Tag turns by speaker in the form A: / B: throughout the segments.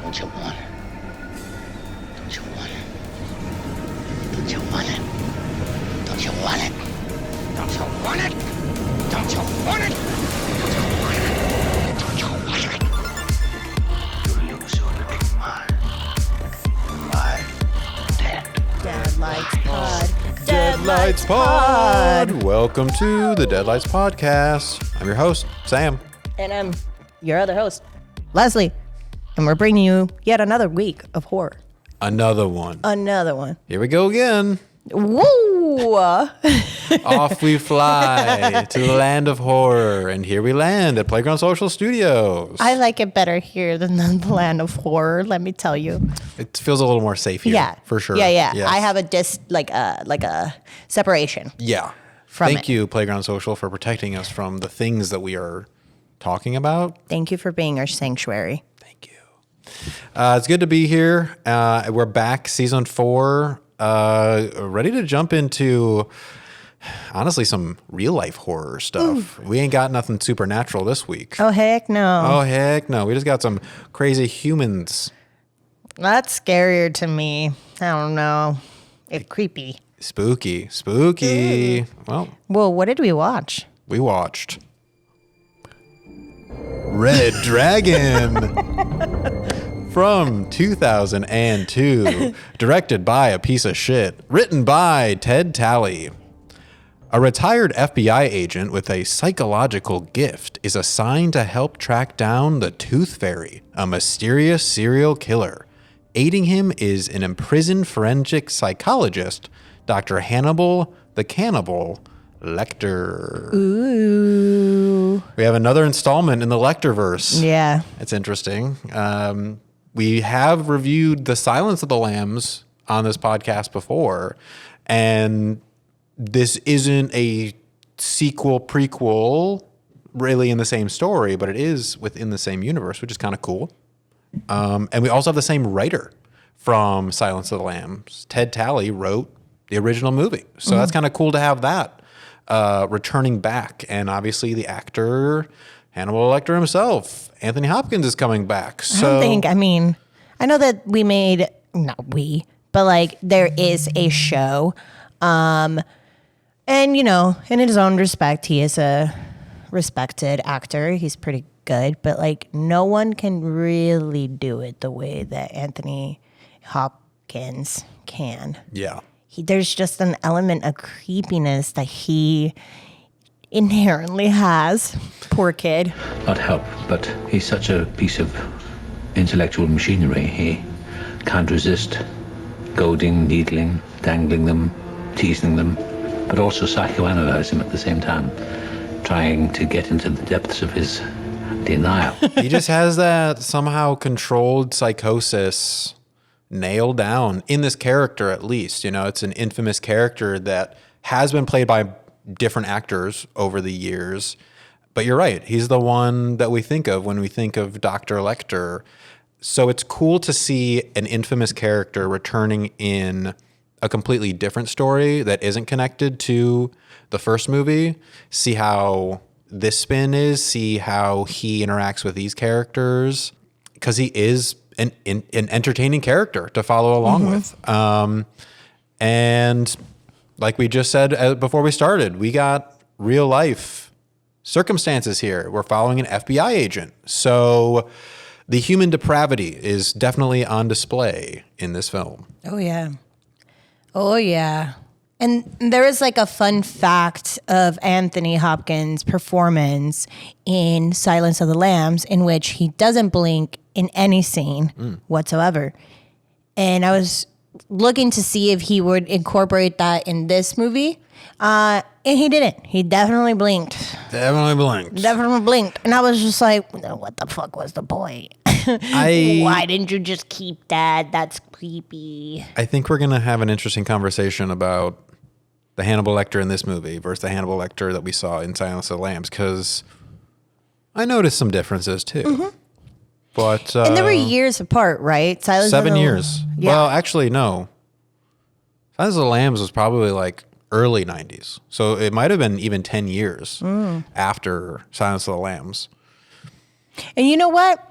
A: Don't you want it? Don't you want it? Don't you want it? Don't you want it? Don't you want it? Don't you want it? Don't you want it? Don't you want it? You lose your little mind. 5, 10.
B: Deadlights Pod.
C: Deadlights Pod. Welcome to the Deadlights Podcast. I'm your host, Sam.
B: And I'm your other host, Leslie. And we're bringing you yet another week of horror.
C: Another one. Here we go again.
B: Woo!
C: Off we fly to the land of horror. And here we land at Playground Social Studios.
B: I like it better here than the land of horror, let me tell you.
C: It feels a little more safe here.
B: Yeah.
C: For sure.
B: Yeah.
C: Yes.
B: I have a separation.
C: Yeah.
B: From
C: Thank
B: it.
C: you, Playground Social, for protecting us from the things that we are talking about.
B: Thank you for being our sanctuary.
C: Thank you. It's good to be here. We're back, season 4, ready to jump into, honestly, some real life horror stuff. We ain't got nothing supernatural this week.
B: Oh, heck no.
C: Oh, heck no. We just got some crazy humans.
B: That's scarier to me. I don't know. It's creepy.
C: Spooky. Well,
B: Whoa, what did we watch?
C: we watched Red Dragon from 2002, directed by a piece of shit, written by Ted Talley. A retired FBI agent with a psychological gift is assigned to help track down the Tooth Fairy, a mysterious serial killer. Aiding him is an imprisoned forensic psychologist, Dr. Hannibal the Cannibal Lecter.
B: Ooh.
C: We have another installment in the Lecterverse.
B: Yeah.
C: It's interesting. We have reviewed The Silence of the Lambs on this podcast before, and this isn't a sequel, prequel, really in the same story, but it is within the same universe, which is kind of cool. And we also have the same writer from Silence of the Lambs. Ted Talley wrote the original movie. So that's kind of cool to have that returning back. And obviously the actor, Hannibal Lecter himself, Anthony Hopkins, is coming back. So
B: I know that there is a show. And, in his own respect, he is a respected actor. He's pretty good, but no one can really do it the way that Anthony Hopkins can.
C: yeah.
B: There's just an element of creepiness that he inherently has. Poor kid.
D: Not help, but he's such a piece of intellectual machinery. He can't resist goading, needling, dangling them, teasing them, but also psychoanalyze him at the same time, trying to get into the depths of his denial.
C: He just has that somehow controlled psychosis nailed down in this character, at least. It's an infamous character that has been played by different actors over the years. But you're right. He's the one that we think of when we think of Dr. Lecter. So it's cool to see an infamous character returning in a completely different story that isn't connected to the first movie. See how this spin is, see how he interacts with these characters, because he is an entertaining character to follow along with. And like we just said before we started, we got real life circumstances here. We're following an FBI agent. So the human depravity is definitely on display in this film.
B: Oh, yeah. And there is a fun fact of Anthony Hopkins' performance in Silence of the Lambs, in which he doesn't blink in any scene whatsoever. And I was looking to see if he would incorporate that in this movie. And he didn't. He definitely blinked.
C: Definitely blinked.
B: And I was just like, what the fuck was the point? Why didn't you just keep that? That's creepy.
C: I think we're going to have an interesting conversation about the Hannibal Lecter in this movie versus the Hannibal Lecter that we saw in Silence of the Lambs, because I noticed some differences too. But
B: and they were years apart, right?
C: 7 years.
B: Yeah.
C: Well, actually, no. Silence of the Lambs was probably early 90s. So it might have been even 10 years after Silence of the Lambs.
B: And you know what?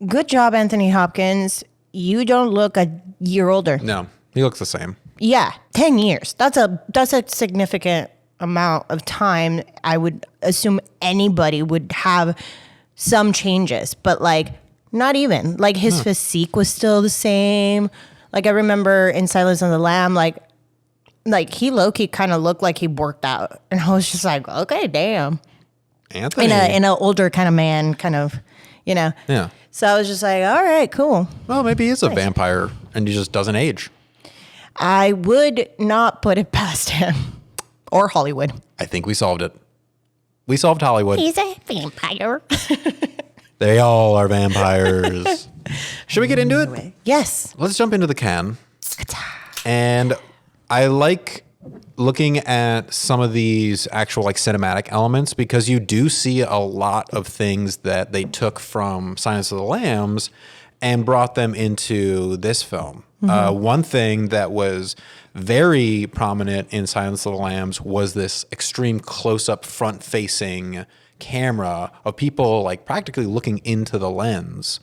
B: good job, Anthony Hopkins. You don't look a year older.
C: No, he looks the same.
B: Yeah, 10 years. That's a significant amount of time. I would assume anybody would have some changes, but like not even. Like his physique was still the same. Like I remember in Silence of the Lamb, like he low-key kind of looked like he worked out, and I was just like, okay, damn.
C: Anthony.
B: In an older kind of man, kind of, you know.
C: Yeah.
B: So I was just like, all right, cool.
C: Well, maybe he's a vampire and he just doesn't age.
B: I would not put it past him or Hollywood.
C: I think we solved it. We solved Hollywood.
B: He's a vampire.
C: They all are vampires. Should we get into it?
B: Yes.
C: Let's jump into the can. And I like looking at some of these actual like cinematic elements because you do see a lot of things that they took from Silence of the Lambs and brought them into this film. One thing that was very prominent in Silence of the Lambs was this extreme close-up front-facing camera of people like practically looking into the lens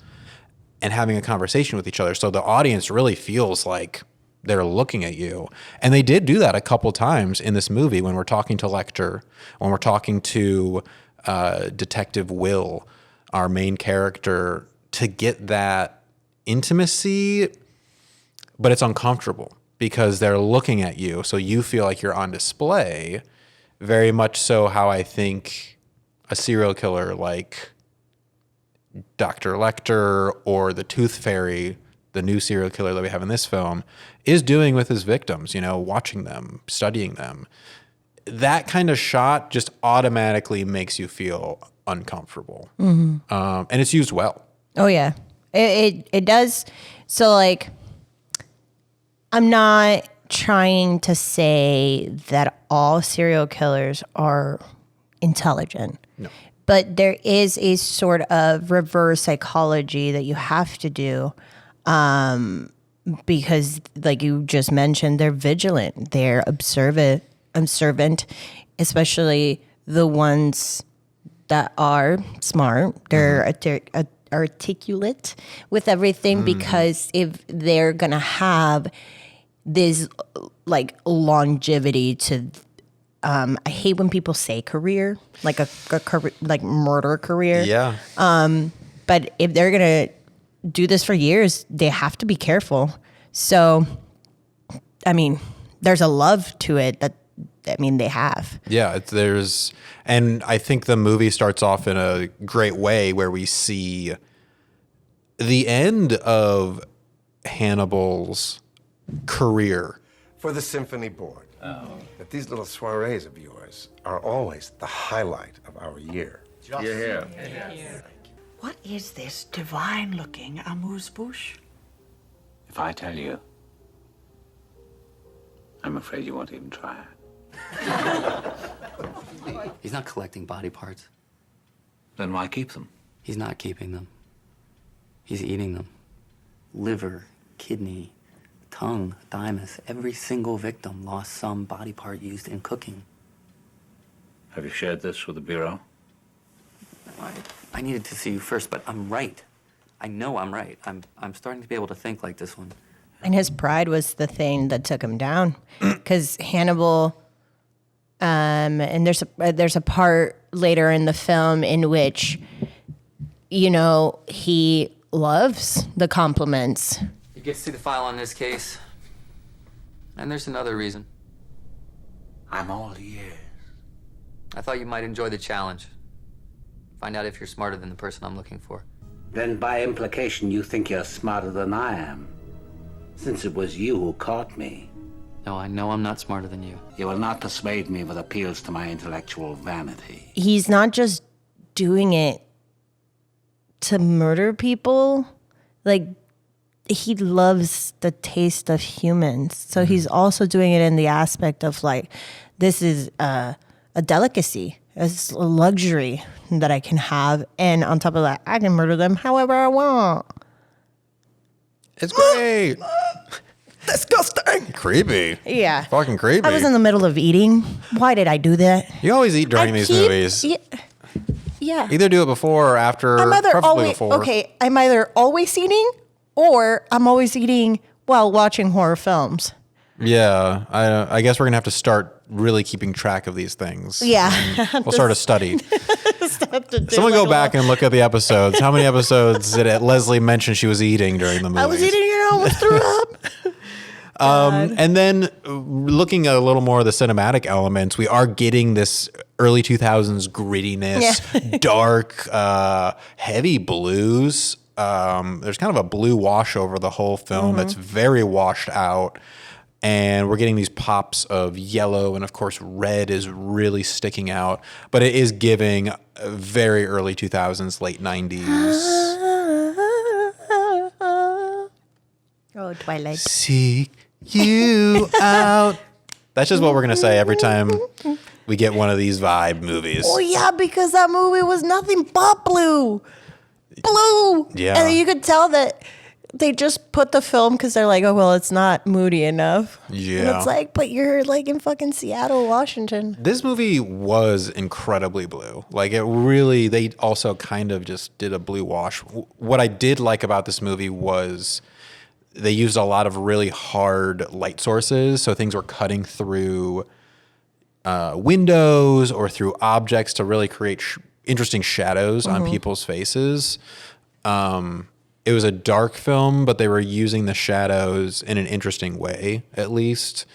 C: and having a conversation with each other. So the audience really feels like they're looking at you. And they did do that a couple times in this movie when we're talking to Lecter, when we're talking to Detective Will, our main character, to get that intimacy, but it's uncomfortable because they're looking at you. So you feel like you're on display, very much so how I think a serial killer like Dr. Lecter or the Tooth Fairy, the new serial killer that we have in this film, is doing with his victims, you know, watching them, studying them. That kind of shot just automatically makes you feel uncomfortable. And it's used well.
B: Oh, yeah. It does. So, like, I'm not trying to say that all serial killers are intelligent.
C: No.
B: But there is a sort of reverse psychology that you have to do because, like you just mentioned, they're vigilant, they're observant, especially the ones that are smart. They're articulate with everything because if they're going to have this like longevity to I hate when people say career, like a like murder career.
C: Yeah.
B: But if they're going to do this for years, they have to be careful. So, I mean, there's a love to it that, they have.
C: Yeah, and I think the movie starts off in a great way where we see the end of Hannibal's career.
E: For the symphony board. That these little soirees of yours are always the highlight of our year.
F: Yeah.
G: What is this divine-looking amuse-bouche?
D: If I tell you, I'm afraid you won't even try it.
F: He's not collecting body parts.
D: Then why keep them?
F: He's not keeping them. He's eating them. Liver, kidney, tongue, thymus. Every single victim lost some body part used in cooking.
D: Have you shared this with the Bureau?
F: I needed to see you first, but I'm right. I know I'm right. I'm starting to be able to think like this one.
B: And his pride was the thing that took him down, because Hannibal. And there's a part later in the film in which, he loves the compliments.
F: You get to see the file on this case, and there's another reason.
D: I'm all ears.
F: I thought you might enjoy the challenge. Find out if you're smarter than the person I'm looking for.
H: Then by implication, you think you're smarter than I am, since it was you who caught me.
F: No, I know I'm not smarter than you.
H: You will not persuade me with appeals to my intellectual vanity.
B: He's not just doing it to murder people. Like, he loves the taste of humans. So he's also doing it in the aspect of, like, this is a delicacy. It's a luxury that I can have. And on top of that, I can murder them however I want.
C: It's great.
B: Disgusting.
C: Creepy.
B: Yeah.
C: Fucking creepy.
B: I was in the middle of eating. Why did I do that?
C: You always eat during these movies.
B: Yeah, Yeah.
C: Either do it before or after,
B: I'm either
C: preferably
B: always
C: before.
B: okay. I'm either always eating or I'm always eating while watching horror films.
C: Yeah, I guess we're gonna have to start really keeping track of these things.
B: Yeah.
C: We'll start a study.
B: Someone
C: Someone go back and look at the episodes. How many episodes did Leslie mention she was eating during the movie?
B: I was eating and I almost threw up.
C: And then looking at a little more of the cinematic elements, we are getting this early 2000s grittiness, dark, heavy blues. There's kind of a blue wash over the whole film that's very washed out. And we're getting these pops of yellow, and of course red is really sticking out. But it is giving very early 2000s, late 90s.
B: Oh, Twilight.
C: Seek you out. That's just what we're going to say every time we get one of these vibe movies.
B: Oh, yeah, because that movie was nothing but blue. Blue.
C: Yeah.
B: And you could tell that they just put the film because they're like, oh, well, it's not moody enough.
C: Yeah.
B: And it's like, but you're like in fucking Seattle, Washington.
C: This movie was incredibly blue. Like it really, they also kind of just did a blue wash. What I did like about this movie was they used a lot of really hard light sources. So things were cutting through windows or through objects to really create interesting shadows on people's faces. It was a dark film, but they were using the shadows in an interesting way, at least,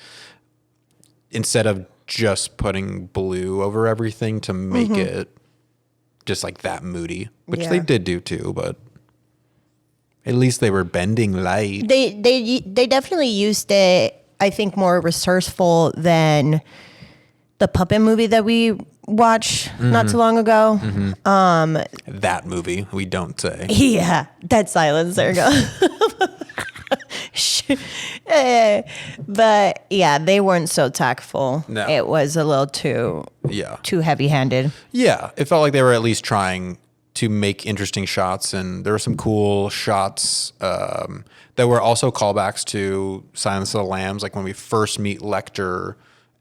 C: instead of just putting blue over everything to make it just like that moody, which they did do too, but at least they were bending light.
B: They definitely used it, I think, more resourceful than the puppet movie that we watched not too long ago.
C: That movie, we don't say.
B: Yeah, dead silence. There you go. But yeah, they weren't so tactful.
C: No.
B: It was a little too heavy-handed.
C: Yeah, it felt like they were at least trying to make interesting shots, and there were some cool shots that were also callbacks to Silence of the Lambs, like when we first meet Lecter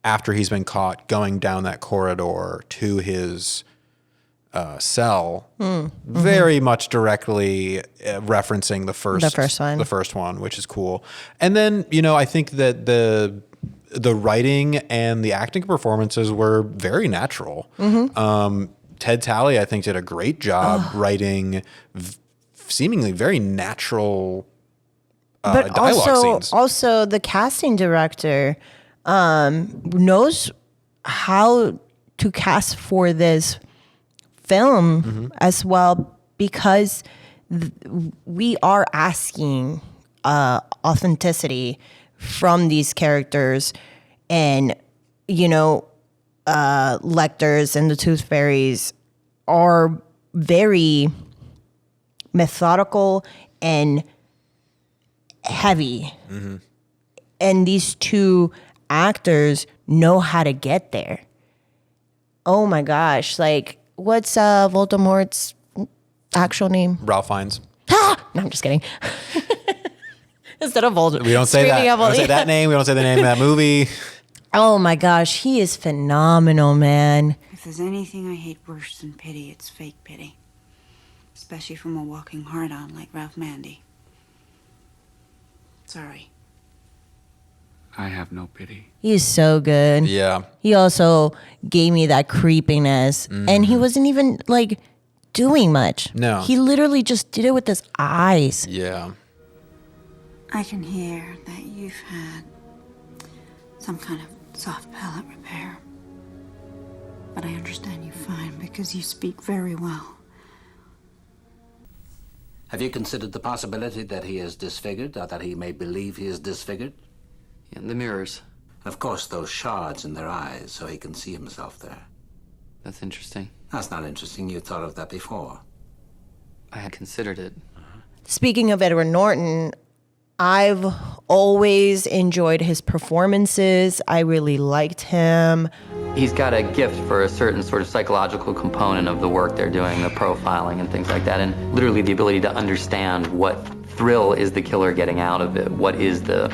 C: after he's been caught going down that corridor to his cell, very much directly referencing the first one, which is cool. And then, I think that the writing and the acting performances were very natural. Ted Talley, I think, did a great job writing seemingly very natural dialogue scenes.
B: Also, the casting director knows how to cast for this film as well, because we are asking authenticity from these characters, and Lecters and the Tooth Fairies are very methodical and heavy, and these two actors know how to get there. Oh my gosh, like what's Voldemort's actual name?
C: Ralph Fiennes.
B: No, I'm just kidding. Instead of Voldemort.
C: We don't say that. We don't say that name. We don't say the name of that movie.
B: Oh my gosh, he is phenomenal, man.
I: If there's anything I hate worse than pity, it's fake pity. Especially from a walking hard-on like Ralph Mandy. Sorry.
F: I have no pity.
B: He's so good.
C: Yeah.
B: He also gave me that creepiness. And he wasn't even like doing much.
C: No.
B: He literally just did it with his eyes.
C: Yeah.
I: I can hear that you've had some kind of soft palate repair. But I understand you fine because you speak very well.
H: Have you considered the possibility that he is disfigured, or that he may believe he is disfigured?
F: In the mirrors.
H: Of course, those shards in their eyes, so he can see himself there.
F: That's interesting.
H: That's not interesting. You thought of that before.
F: I had considered it.
B: Speaking of Edward Norton, I've always enjoyed his performances. I really liked him.
J: He's got a gift for a certain sort of psychological component of the work they're doing, the profiling and things like that, and literally the ability to understand what thrill is the killer getting out of it, what is the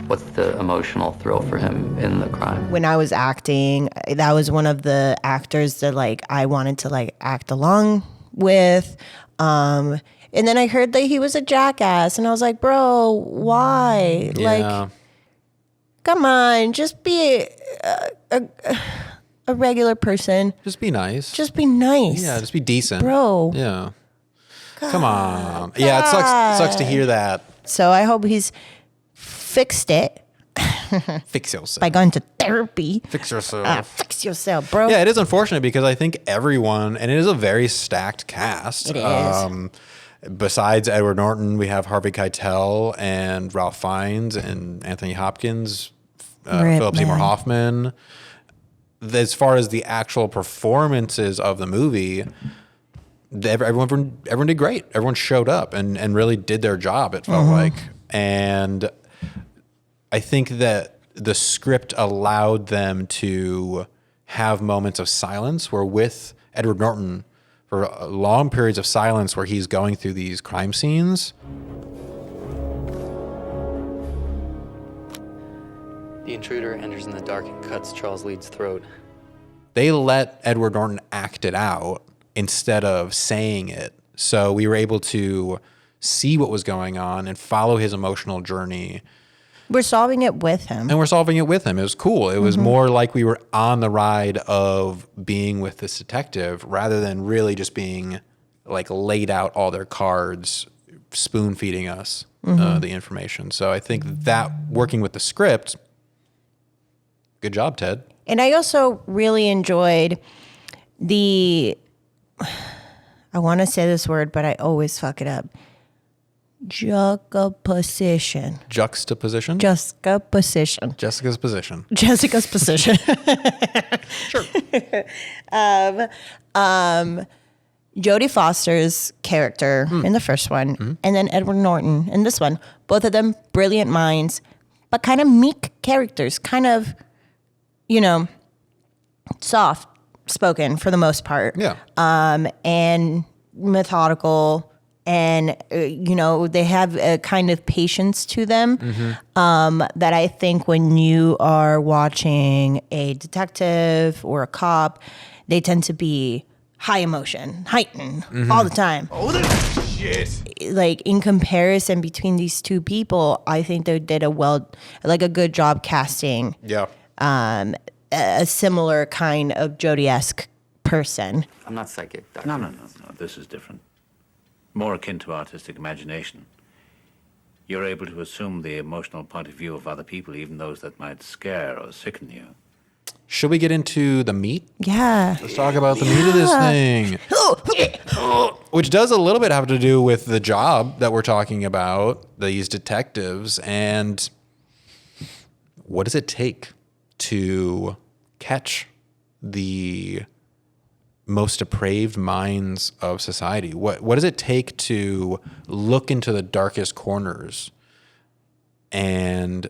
J: What's the emotional thrill for him in the crime?
B: When I was acting, that was one of the actors that like I wanted to like act along with. And then I heard that he was a jackass, and I was like, bro, why?
C: Yeah.
B: Like, come on, just be a regular person.
C: Just be nice.
B: Just be nice.
C: Yeah, just be decent.
B: Bro.
C: Yeah. Come on. Yeah, it sucks to hear that.
B: So I hope he's fixed it.
C: Fix yourself.
B: By going to therapy.
C: Fix yourself.
B: Fix yourself, bro.
C: Yeah, it is unfortunate because I think everyone, and it is a very stacked cast.
B: It is.
C: Besides Edward Norton, we have Harvey Keitel and Ralph Fiennes and Anthony Hopkins, Philip Seymour Hoffman. As far as the actual performances of the movie, everyone did great. Everyone showed up and really did their job, it felt like. And I think that the script allowed them to have moments of silence where with Edward Norton, for long periods of silence where he's going through these crime scenes.
J: The intruder enters in the dark and cuts Charles Lee's throat.
C: They let Edward Norton act it out instead of saying it. So we were able to see what was going on and follow his emotional journey.
B: We're solving it with him.
C: And we're solving it with him. It was cool. It was more like we were on the ride of being with this detective rather than really just being like laid out all their cards, spoon feeding us the information. So I think that working with the script, good job, Ted.
B: And I also really enjoyed I want to say this word, but I always fuck it up. Juxtaposition.
C: Juxtaposition?
B: Jessica's position.
C: Sure.
B: Jodie Foster's character in the first one, and then Edward Norton in this one. Both of them brilliant minds, but kind of meek characters, kind of, soft spoken for the most part.
C: Yeah.
B: And methodical. And, they have a kind of patience to them that I think when you are watching a detective or a cop, they tend to be high emotion, heightened all the time.
A: Oh, this shit.
B: Like in comparison between these two people, I think they did a good job casting.
C: Yeah.
B: A similar kind of Jodie-esque person.
J: I'm not psychic, Doctor.
D: No. This is different. More akin to artistic imagination. You're able to assume the emotional point of view of other people, even those that might scare or sicken you.
C: Should we get into the meat?
B: Yeah.
C: Let's talk about the meat of this thing. Which does a little bit have to do with the job that we're talking about, these detectives, and what does it take to catch the most depraved minds of society? What does it take to look into the darkest corners? And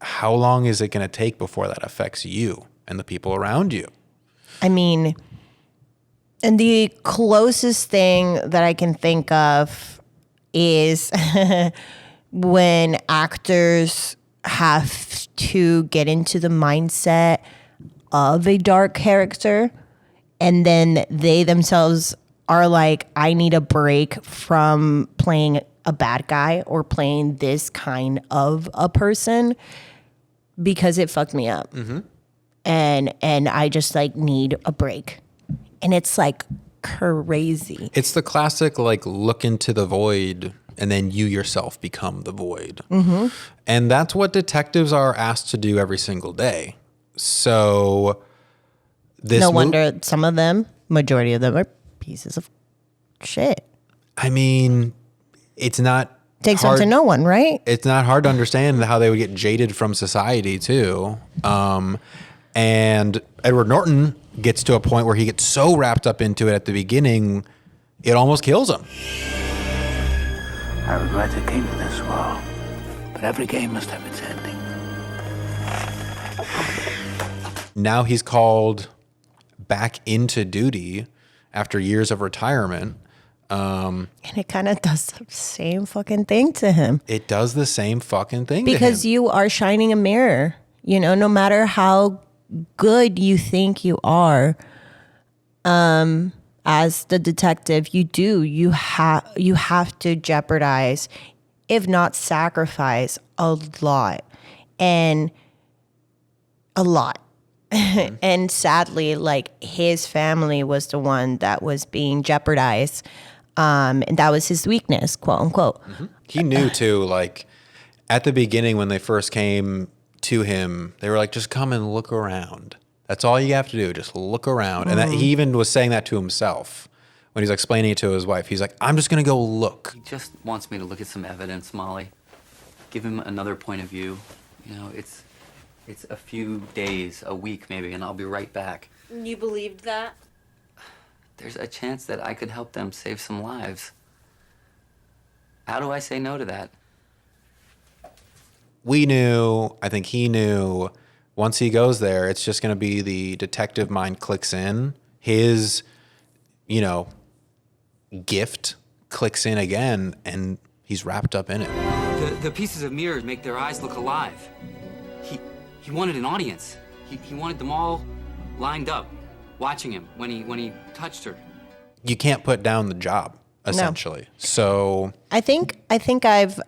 C: how long is it going to take before that affects you and the people around you?
B: I mean, and the closest thing that I can think of is when actors have to get into the mindset of a dark character, and then they themselves are like, I need a break from playing a bad guy or playing this kind of a person because it fucked me up. And I just like need a break. And it's like crazy.
C: It's the classic, like, look into the void and then you yourself become the void. And that's what detectives are asked to do every single day. So
B: no wonder some of them, majority of them, are pieces of shit.
C: I mean, it's not
B: takes
C: hard,
B: one to know one, right?
C: It's not hard to understand how they would get jaded from society too. And Edward Norton gets to a point where he gets so wrapped up into it at the beginning, it almost kills him.
D: I regret I came to this world, but every game must have its ending.
C: Now he's called back into duty after years of retirement.
B: And it kind of does the same fucking thing to him.
C: It does the same fucking thing
B: Because
C: to him.
B: you are shining a mirror. You know, no matter how good you think you are, as the detective, you have to jeopardize, if not sacrifice, a lot. And a lot. And sadly, like, his family was the one that was being jeopardized. And that was his weakness, quote unquote.
C: He knew too, like, at the beginning when they first came to him, they were like, just come and look around. That's all you have to do, just look around. And that, he even was saying that to himself when he's explaining it to his wife. He's like, I'm just going to go look.
J: He just wants me to look at some evidence, Molly. Give him another point of view. You know, it's a few days, a week maybe, and I'll be right back.
B: You believed that?
J: There's a chance that I could help them save some lives. How do I say no to that?
C: We knew, I think he knew, once he goes there, it's just going to be the detective mind clicks in. His, you know, gift clicks in again, and he's wrapped up in it.
J: The pieces of mirrors make their eyes look alive. He wanted an audience. He wanted them all lined up, watching him when he touched her.
C: You can't put down the job, essentially. No. So
B: I think I've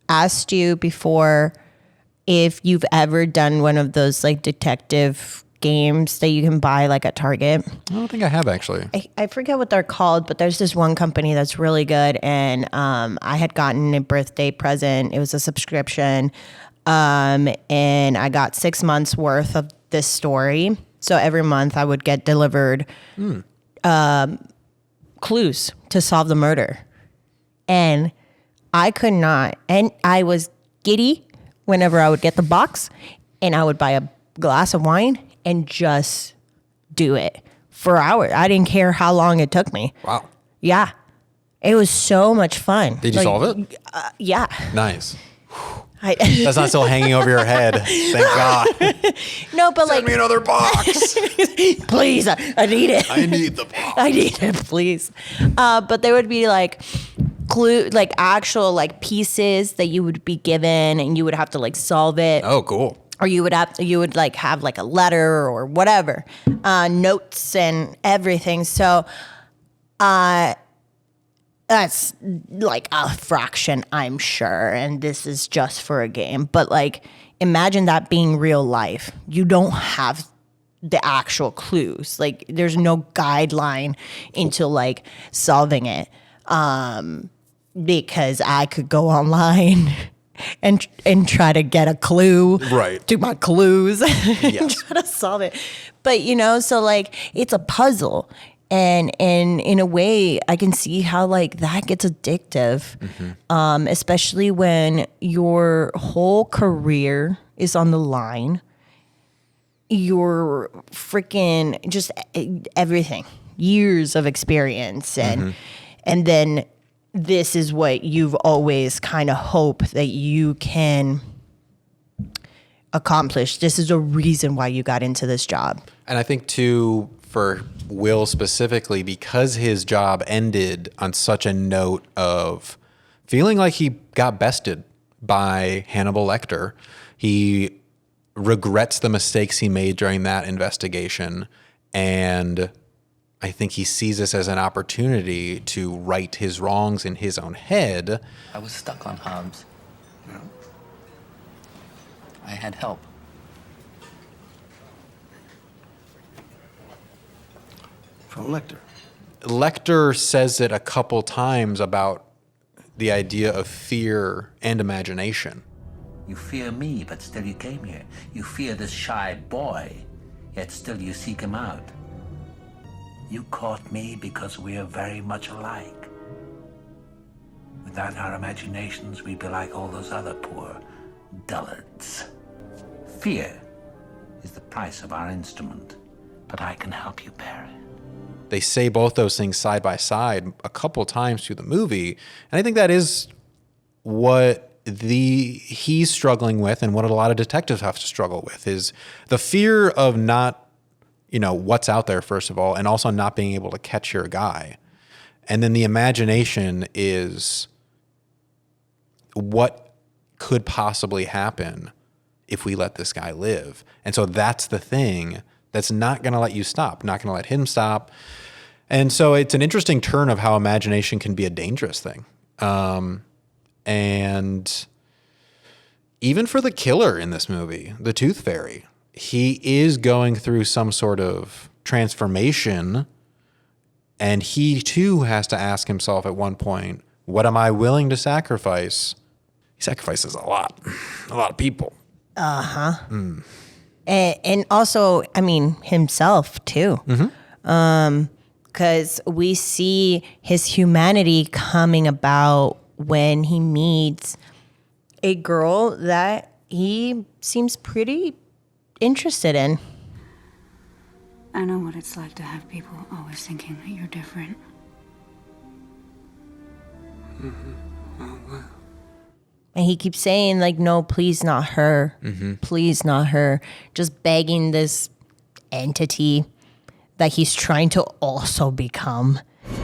B: asked you before if you've ever done one of those like detective games that you can buy like at Target.
C: I don't think I have, actually.
B: I forget what they're called, but there's this one company that's really good, and I had gotten a birthday present. It was a subscription, and I got 6 months worth of this story. So every month I would get delivered clues to solve the murder. And I could not, and I was giddy whenever I would get the box, and I would buy a glass of wine and just do it for hours. I didn't care how long it took me.
C: Wow.
B: Yeah. It was so much fun.
C: Did you solve it?
B: Yeah.
C: Nice. That's not still hanging over your head. Thank God.
B: No, but
C: Send me another box.
B: Please, I need it.
C: I need the box.
B: I need it, please. But there would be like actual like pieces that you would be given, and you would have to like solve it.
C: Oh, cool.
B: Or you would like have like a letter or whatever, notes and everything. So, that's like a fraction, I'm sure. And this is just for a game. But like, imagine that being real life. You don't have the actual clues. Like, there's no guideline into like solving it. Because I could go online and try to get a clue to my clues and try to solve it. But, you know, so like, it's a puzzle. And in a way, I can see how like that gets addictive, especially when your whole career is on the line. Your freaking just everything, years of experience, and then this is what you've always kind of hoped that you can accomplish. This is a reason why you got into this job.
C: And I think too, for Will specifically, because his job ended on such a note of feeling like he got bested by Hannibal Lecter, he regrets the mistakes he made during that investigation. And I think he sees this as an opportunity to right his wrongs in his own head.
J: I was stuck on Hobbs. I had help.
E: From Lecter.
C: Lecter says it a couple times about the idea of fear and imagination.
H: You fear me, but still you came here. You fear this shy boy, yet still you seek him out. You caught me because we are very much alike. Without our imaginations, we'd be like all those other poor dullards. Fear is the price of our instrument, but I can help you bear it.
C: They say both those things side by side a couple times through the movie. And I think that is what he's struggling with, and what a lot of detectives have to struggle with, is the fear of not, what's out there, first of all, and also not being able to catch your guy. And then the imagination is what could possibly happen if we let this guy live. And so that's the thing that's not going to let you stop, not going to let him stop. And so it's an interesting turn of how imagination can be a dangerous thing. And even for the killer in this movie, the Tooth Fairy, he is going through some sort of transformation, and he too has to ask himself at one point, what am I willing to sacrifice? He sacrifices a lot of people.
B: And also, I mean, himself too. Because we see his humanity coming about when he meets a girl that he seems pretty interested in.
I: I know what it's like to have people always thinking that you're different.
B: And he keeps saying, like, no, please not her. Please not her. Just begging this entity that he's trying to also become.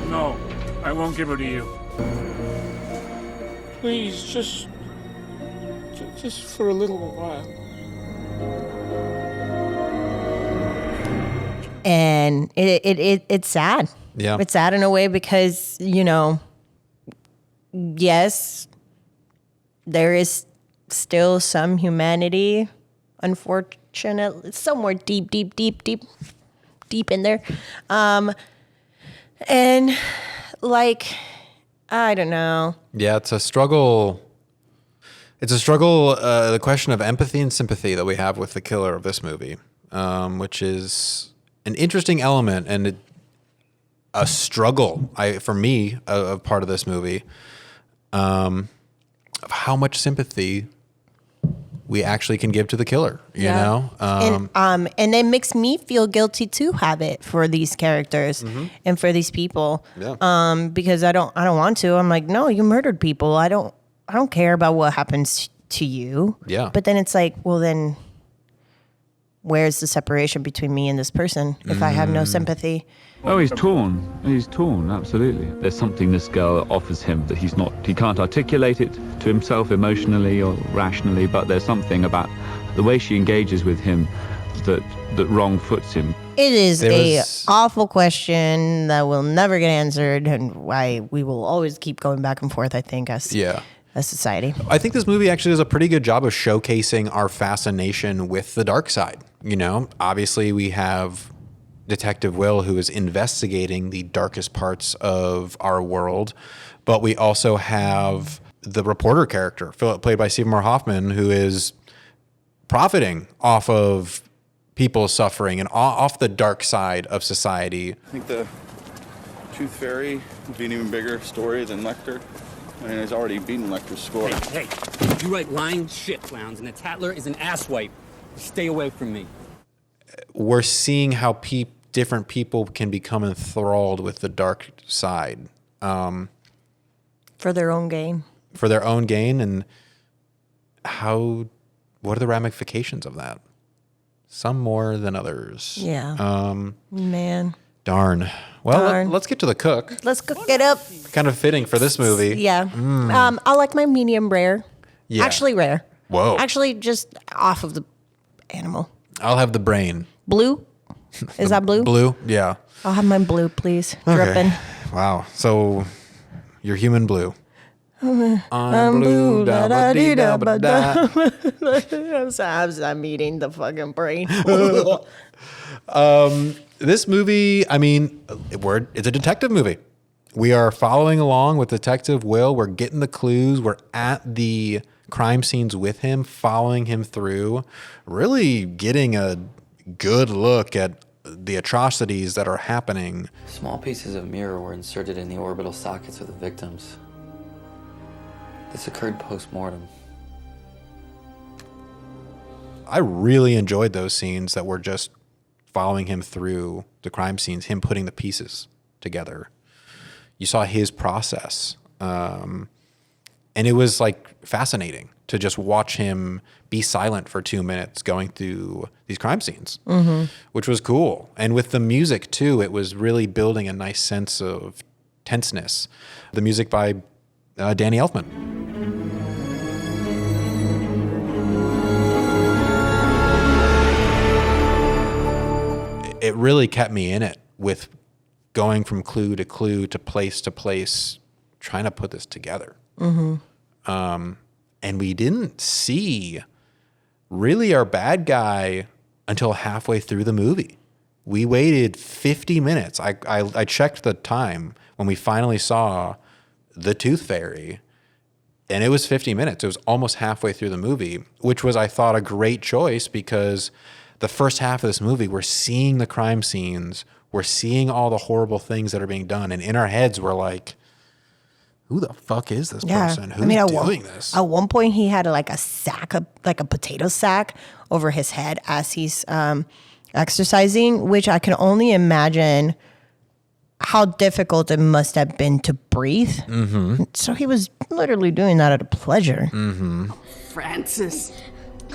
K: No, I won't give her to you. Please, just for a little while.
B: And it's sad.
C: Yeah.
B: It's sad in a way because, you know, yes, there is still some humanity, unfortunately, somewhere deep in there. And like, I don't know.
C: Yeah, it's a struggle. It's a struggle, the question of empathy and sympathy that we have with the killer of this movie, which is an interesting element and a struggle for me of part of this movie, of how much sympathy we actually can give to the killer, you know?
B: And it makes me feel guilty to have it for these characters and for these people.
C: Yeah.
B: Because I don't want to. I'm like, no, you murdered people. I don't care about what happens to you.
C: Yeah.
B: But then it's like, well, then where's the separation between me and this person if I have no sympathy?
L: Oh, he's torn. He's torn, absolutely. There's something this girl offers him that he can't articulate it to himself emotionally or rationally, but there's something about the way she engages with him that wrong foots him.
B: It is a awful question that will never get answered, and why we will always keep going back and forth, I think, as a society.
C: I think this movie actually does a pretty good job of showcasing our fascination with the dark side. You know, obviously we have Detective Will, who is investigating the darkest parts of our world, but we also have the reporter character, played by Seymour Hoffman, who is profiting off of people's suffering and off the dark side of society.
M: I think the Tooth Fairy would be an even bigger story than Lecter. I mean, he's already beaten Lecter's score.
J: Hey, you write lying shit, clowns, and the Tattler is an asswipe. Stay away from me.
C: We're seeing how different people can become enthralled with the dark side.
B: For their own gain.
C: For their own gain, and what are the ramifications of that? Some more than others.
B: Yeah. Man.
C: Darn. Well, let's get to the cook.
B: Let's cook it up.
C: Kind of fitting for this movie.
B: Yeah. I like my medium rare.
C: Yeah.
B: Actually rare.
C: Whoa.
B: Actually just off of the animal.
C: I'll have the brain.
B: Blue? Is that blue?
C: Blue, yeah.
B: I'll have mine blue, please.
C: Okay.
B: Dripping.
C: Wow. So you're human blue.
B: I'm blue. Da-da-dee-da-ba-da. I'm eating the fucking brain.
C: This movie, I mean, it's a detective movie. We are following along with Detective Will. We're getting the clues. We're at the crime scenes with him, following him through, really getting a good look at the atrocities that are happening.
F: Small pieces of mirror were inserted in the orbital sockets of the victims. This occurred post-mortem.
C: I really enjoyed those scenes that were just following him through the crime scenes, him putting the pieces together. You saw his process. And it was like fascinating to just watch him be silent for 2 minutes going through these crime scenes, which was cool. And with the music too, it was really building a nice sense of tenseness. The music by Danny Elfman. It really kept me in it with going from clue to place, trying to put this together. And we didn't see really our bad guy until halfway through the movie. We waited 50 minutes. I checked the time when we finally saw the Tooth Fairy, and it was 50 minutes. It was almost halfway through the movie, which was, I thought, a great choice because the first half of this movie, we're seeing the crime scenes, we're seeing all the horrible things that are being done, and in our heads, we're like, who the fuck is this person? Who's doing this?
B: At one point, he had like a sack, like a potato sack over his head as he's exercising, which I can only imagine how difficult it must have been to breathe. So he was literally doing that at a pleasure.
N: Francis,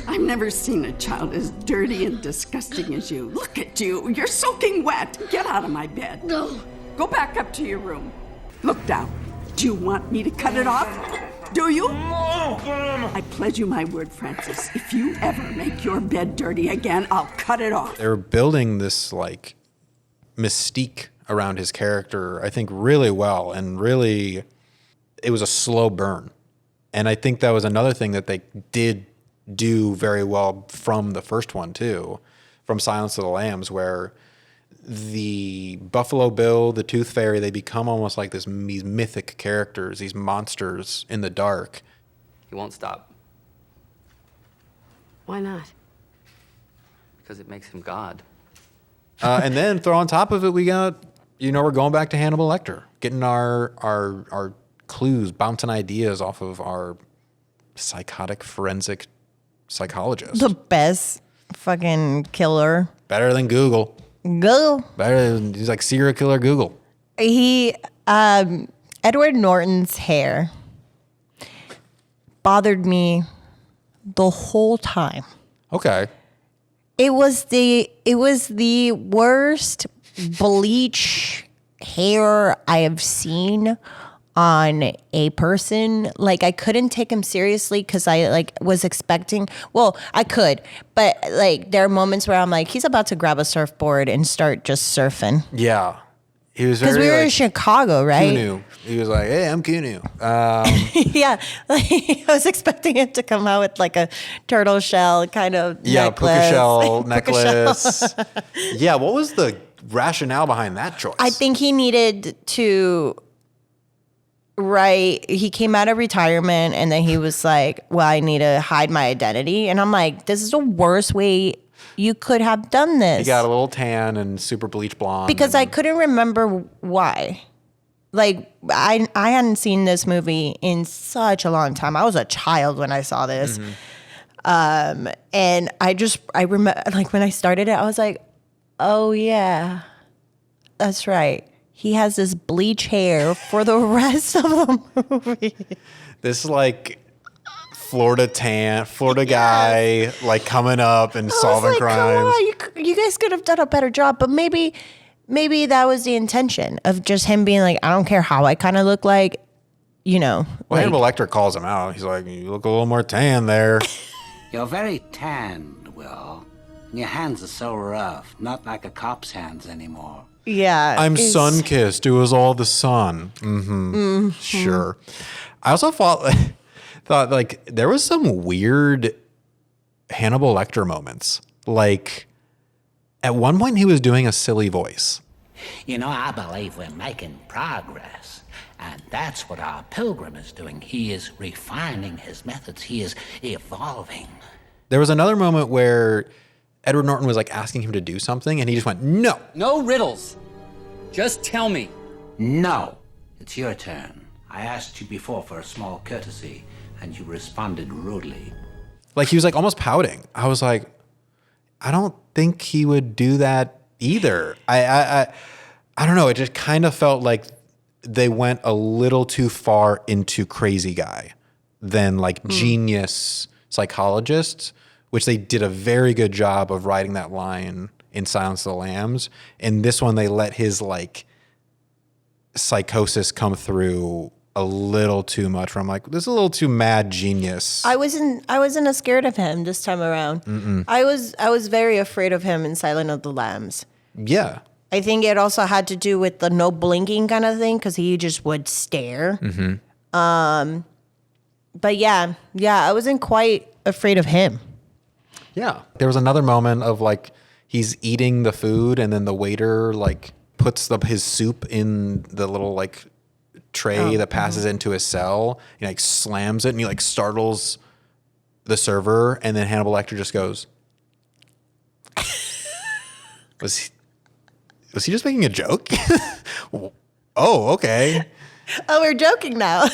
N: I've never seen a child as dirty and disgusting as you. Look at you. You're soaking wet. Get out of my bed.
G: No.
N: Go back up to your room. Look down. Do you want me to cut it off? Do you? I pledge you my word, Francis. If you ever make your bed dirty again, I'll cut it off.
C: They were building this like mystique around his character, I think, really well, and really, it was a slow burn. And I think that was another thing that they did do very well from the first one too, from Silence of the Lambs, where the Buffalo Bill, the Tooth Fairy, they become almost like these mythic characters, these monsters in the dark.
J: He won't stop
G: Why not?
J: because it makes him God.
C: And then throw on top of it, we got, we're going back to Hannibal Lecter, getting our clues, bouncing ideas off of our psychotic forensic psychologist.
B: The best fucking killer.
C: Better than Google.
B: Go.
C: He's like serial killer Google.
B: He, Edward Norton's hair bothered me the whole time.
C: Okay.
B: It was the worst bleach hair I have seen on a person. Like, I couldn't take him seriously because I was expecting, well, I could, but like there are moments where I'm like, he's about to grab a surfboard and start just surfing.
C: Yeah. He was very,
B: because we were in Chicago, right?
C: Kunu. He was like, hey, I'm Kunu.
B: Yeah, like, I was expecting him to come out with like a turtle shell kind of necklace.
C: Puka shell necklace. Yeah, what was the rationale behind that choice?
B: I think he needed to he came out of retirement and then he was like, well, I need to hide my identity. And I'm like, this is the worst way you could have done this.
C: He got a little tan and super bleach blonde.
B: Because I couldn't remember why. Like, I hadn't seen this movie in such a long time. I was a child when I saw this. And I remember, like, when I started it, I was like, oh yeah, that's right. He has this bleach hair for the rest of the movie.
C: This like Florida guy, like coming up and solving crimes.
B: Come on, you guys could have done a better job, but maybe that was the intention of just him being like, I don't care how I kind of look like,
C: Well, Hannibal Lecter calls him out. He's like, you look a little more tan there.
H: You're very tanned, Will. And your hands are so rough, not like a cop's hands anymore.
B: Yeah.
C: I'm sun-kissed. It was all the sun. Sure. I also thought like there was some weird Hannibal Lecter moments. Like at one point he was doing a silly voice.
H: I believe we're making progress. And that's what our pilgrim is doing. He is refining his methods. He is evolving.
C: There was another moment where Edward Norton was like asking him to do something and he just went, no.
J: No riddles. Just tell me.
H: No. It's your turn. I asked you before for a small courtesy, and you responded rudely.
C: Like he was like almost pouting. I was like, I don't think he would do that either. I don't know. It just kind of felt like they went a little too far into crazy guy than like genius psychologist, which they did a very good job of writing that line in Silence of the Lambs. In this one, they let his like psychosis come through a little too much. Where I'm like, this is a little too mad genius.
B: I wasn't as scared of him this time around.
C: Mm-mm.
B: I was very afraid of him in Silence of the Lambs.
C: Yeah.
B: I think it also had to do with the no blinking kind of thing because he just would stare.
C: Mm-hmm.
B: But yeah, I wasn't quite afraid of him.
C: Yeah. There was another moment of like he's eating the food and then the waiter like puts his soup in the little like tray that passes into his cell. He like slams it and he like startles the server, and then Hannibal Lecter just goes, Was he just making a joke? Oh, okay.
B: Oh, we're joking now.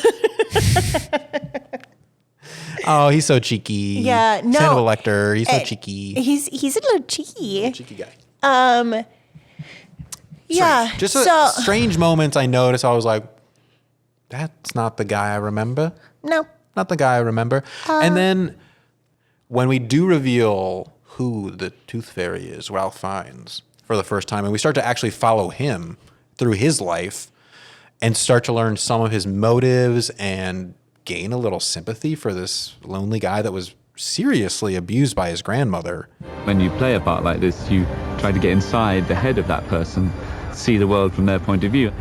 C: Oh, he's so cheeky.
B: Yeah, no.
C: Hannibal Lecter, he's so cheeky.
B: He's a little cheeky.
C: Cheeky guy.
B: Yeah.
C: Just strange moments I noticed. I was like, that's not the guy I remember.
B: No.
C: Not the guy I remember. And then when we do reveal who the Tooth Fairy is, Ralph Fiennes, for the first time, and we start to actually follow him through his life and start to learn some of his motives and gain a little sympathy for this lonely guy that was seriously abused by his grandmother.
L: When you play a part like this, you try to get inside the head of that person, see the world from their point of view.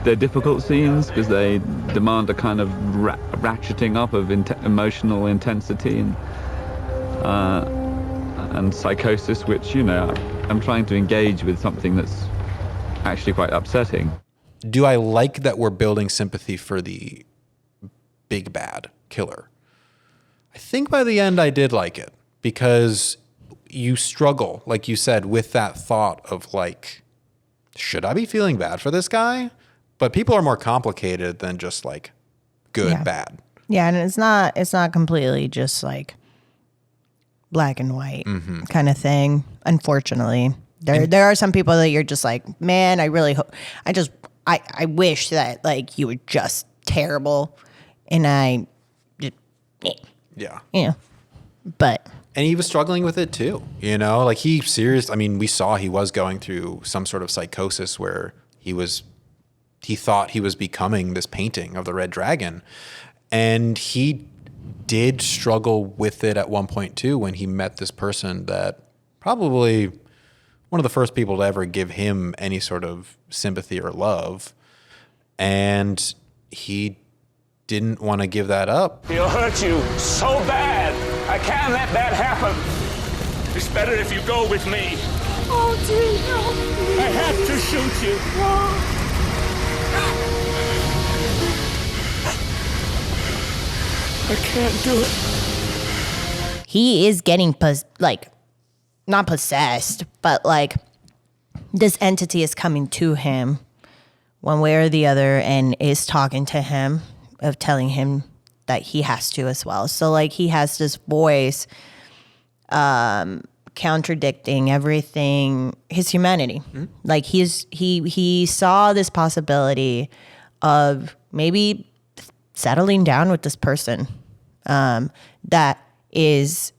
L: They're difficult scenes because they demand a kind of ratcheting up of emotional intensity and psychosis, which, I'm trying to engage with something that's actually quite upsetting.
C: Do I like that we're building sympathy for the big bad killer? I think by the end I did like it, because you struggle, like you said, with that thought of like, should I be feeling bad for this guy? But people are more complicated than just like good, bad.
B: Yeah, and it's not completely just like black and white kind of thing. Unfortunately, there are some people that you're just like, man, I really hope, I wish that like you were just terrible, and I just, but.
C: And he was struggling with it too, like we saw he was going through some sort of psychosis where he thought he was becoming this painting of the Red Dragon. And he did struggle with it at one point too, when he met this person that probably one of the first people to ever give him any sort of sympathy or love. And he didn't want to give that up.
O: He'll hurt you so bad. I can't let that happen. It's better if you go with me.
N: Oh, dear, no.
O: I have to shoot you. I can't do it.
B: He is getting not possessed, but like this entity is coming to him one way or the other and is talking to him, of telling him that he has to as well. So like he has this voice contradicting everything, his humanity. Like he saw this possibility of maybe settling down with this person that is,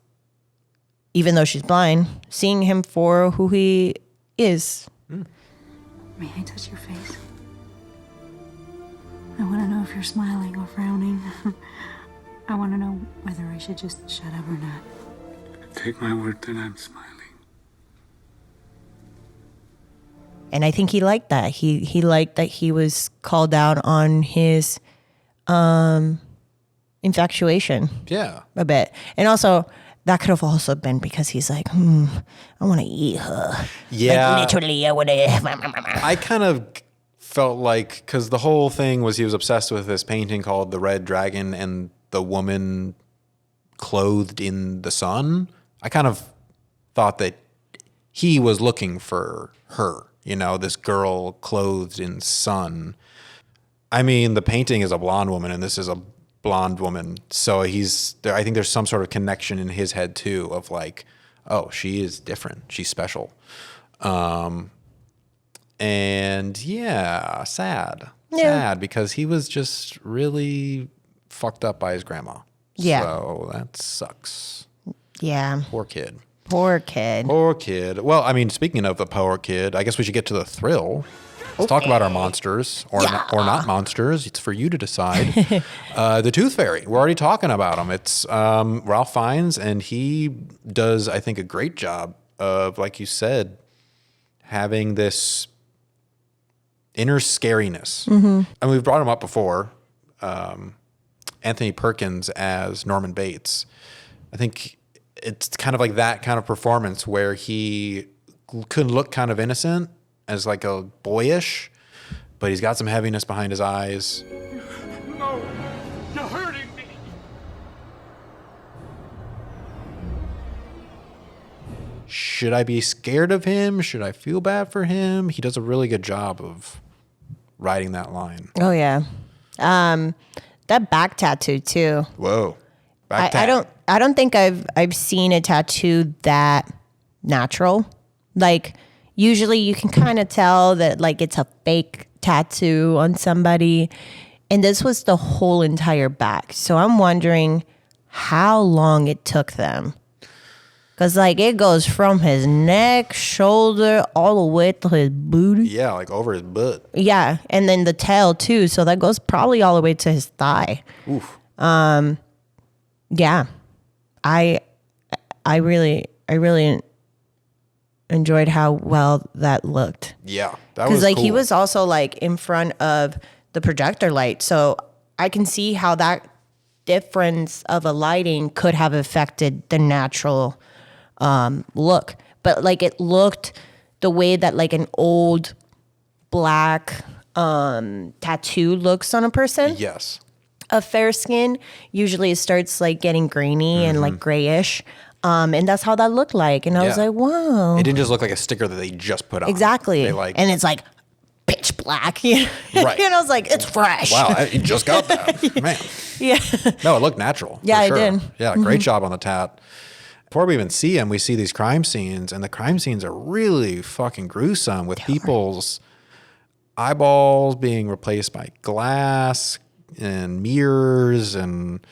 B: even though she's blind, seeing him for who he is.
I: May I touch your face? I want to know if you're smiling or frowning. I want to know whether I should just shut up or not.
O: Take my word that I'm smiling.
B: And I think he liked that. He liked that he was called out on his infatuation.
C: Yeah.
B: A bit. And also, that could have also been because he's like, I want to eat her.
C: Yeah.
B: Like, literally, I want to.
C: I kind of felt like, because the whole thing was he was obsessed with this painting called The Red Dragon and the woman clothed in the sun. I kind of thought that he was looking for her, this girl clothed in sun. I mean, the painting is a blonde woman and this is a blonde woman. So I think there's some sort of connection in his head too of like, oh, she is different. She's special. And sad.
B: Yeah.
C: Sad because he was just really fucked up by his grandma.
B: Yeah.
C: So that sucks.
B: Yeah.
C: Poor kid.
B: Poor kid.
C: Poor kid. Well, I mean, speaking of the poor kid, I guess we should get to the thrill. Let's talk about our monsters or not monsters. It's for you to decide. The Tooth Fairy. We're already talking about him. It's Ralph Fiennes, and he does, I think, a great job of, like you said, having this inner scariness. And we've brought him up before. Anthony Perkins as Norman Bates. I think it's kind of like that kind of performance where he could look kind of innocent as like a boyish, but he's got some heaviness behind his eyes.
O: No, you're hurting me.
C: Should I be scared of him? Should I feel bad for him? He does a really good job of riding that line.
B: Oh yeah. That back tattoo too.
C: Whoa.
B: I don't think I've seen a tattoo that natural. Like usually you can kind of tell that like it's a fake tattoo on somebody, and this was the whole entire back. So I'm wondering how long it took them. Cause like it goes from his neck, shoulder, all the way to his booty.
C: Yeah, like over his butt.
B: Yeah, and then the tail too. So that goes probably all the way to his thigh.
C: Oof.
B: Yeah, I really enjoyed how well that looked.
C: Yeah, that was
B: because like
C: cool.
B: he was also like in front of the projector light, so I can see how that difference of a lighting could have affected the natural look. But like it looked the way that like an old black tattoo looks on a person.
C: Yes.
B: Of fair skin, usually it starts like getting grainy and like grayish. And that's how that looked like. And I was like, wow.
C: It didn't just look like a sticker that they just put on.
B: Exactly.
C: They like,
B: and it's like pitch black. Right. And I was like, it's fresh.
C: Wow, you just got that. Man.
B: Yeah.
C: No, it looked natural.
B: Yeah,
C: for sure.
B: I did.
C: Yeah, great job on the tat. Before we even see him, we see these crime scenes, and the crime scenes are really fucking gruesome with people's eyeballs being replaced by glass and mirrors and